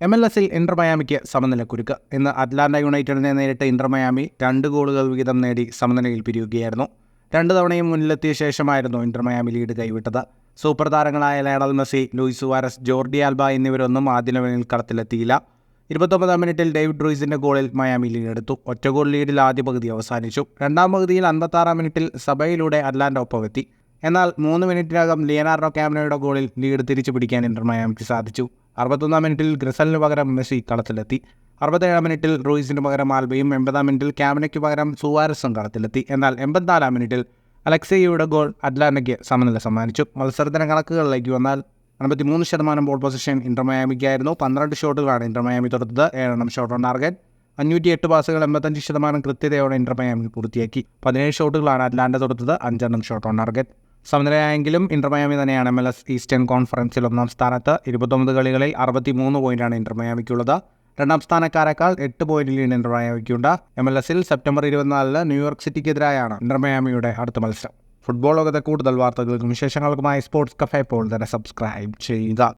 MLS-ൽ Inter മയാമിക്ക് സമനിലക്കുരുക്ക്. ഇന്ന് Atlanta യുണൈറ്റഡിനെ നേരിട്ട് ഇന്റർ മയാമി 2 ഗോളുകൾ വീതം നേടി സമനിലയിൽ പിരിയുകയായിരുന്നു. 2 തവണയും മുന്നിലെത്തിയ ശേഷമായിരുന്നു ഇന്റർ മയാമി ലീഡ് കൈവിട്ടത്. സൂപ്പർ താരങ്ങളായ Lionel Messi, Luis Suarez, Jordi Alba എന്നിവരൊന്നും ആദ്യ ലെവലിൽ കളത്തിലെത്തിയില്ല. 29-ാം മിനിറ്റിൽ ഡേവിഡ് റൂയിസിന്റെ ഗോളിൽ മയാമി ലീഡെടുത്തു. ഒറ്റ ഗോൾ ലീഡിൽ ആദ്യ പകുതി അവസാനിച്ചു. രണ്ടാം പകുതിയിൽ 56-ാം മിനിറ്റിൽ സബയിലൂടെ അറ്റ്ലാന്റ ഒപ്പമെത്തി. എന്നാൽ 3 മിനിറ്റിനകം ലിയനാർഡോ കാമനോയുടെ ഗോളിൽ ലീഡ് തിരിച്ചു പിടിക്കാൻ ഇന്റർ മയാമിക്ക് സാധിച്ചു. 61-ാം മിനിറ്റിൽ ഗ്രിസലിന് പകരം മെസ്സി കളത്തിലെത്തി. 67-ാം മിനിറ്റിൽ റൂയിസിന് പകരം ആൽബയും 80-ാം മിനിറ്റിൽ കാമനയ്ക്ക് പകരം സുവാരസും കളത്തിലെത്തി. എന്നാൽ 84-ാം മിനിറ്റിൽ അലക്സിയയുടെ ഗോൾ അറ്റ്ലാന്റയ്ക്ക് സമനില സമ്മാനിച്ചു. മത്സരത്തിന് കണക്കുകളിലേക്ക് വന്നാൽ 53% ബോൾ പൊസിഷൻ ഇന്റർ മയാമിക്കായിരുന്നു. 12 ഷോട്ടുകളാണ് ഇന്റർ മയാമി തൊടുത്തത്. 7 ഷോട്ട് ഓൺ ടാർഗറ്റ്. 508 പാസുകൾ 85% കൃത്യതയോടെ ഇന്റർ മയാമി പൂർത്തിയാക്കി. 17 ഷോട്ടുകളാണ് അറ്റ്ലാന്റ തൊടുത്തത്. 5 ഷോട്ട് ഓൺ ടാർഗറ്റ്. സമനിലയായെങ്കിലും ഇന്റർ മയാമി തന്നെയാണ് MLS ഈസ്റ്റേൺ കോൺഫറൻസിൽ 1-ാം സ്ഥാനത്ത്. 29 കളികളിൽ 63 പോയിന്റാണ് ഇന്റർ മയാമിക്കുള്ളത്. 2-ാം സ്ഥാനക്കാരേക്കാൾ 8 പോയിന്റ് ലീഡ് ഇന്റർ മയാമിക്കുണ്ട്. MLS-ൽ സെപ്റ്റംബർ 24-ന് ന്യൂയോർക്ക് സിറ്റിക്കെതിരായാണ് ഇന്റർ മയാമിയുടെ അടുത്ത മത്സരം. ഫുട്ബോൾ ലോകത്തെ കൂടുതൽ വാർത്തകൾക്കും വിശേഷങ്ങൾക്കുമായി സ്പോർട്സ് കഫേ ഇപ്പോൾ തന്നെ സബ്സ്ക്രൈബ് ചെയ്യുക.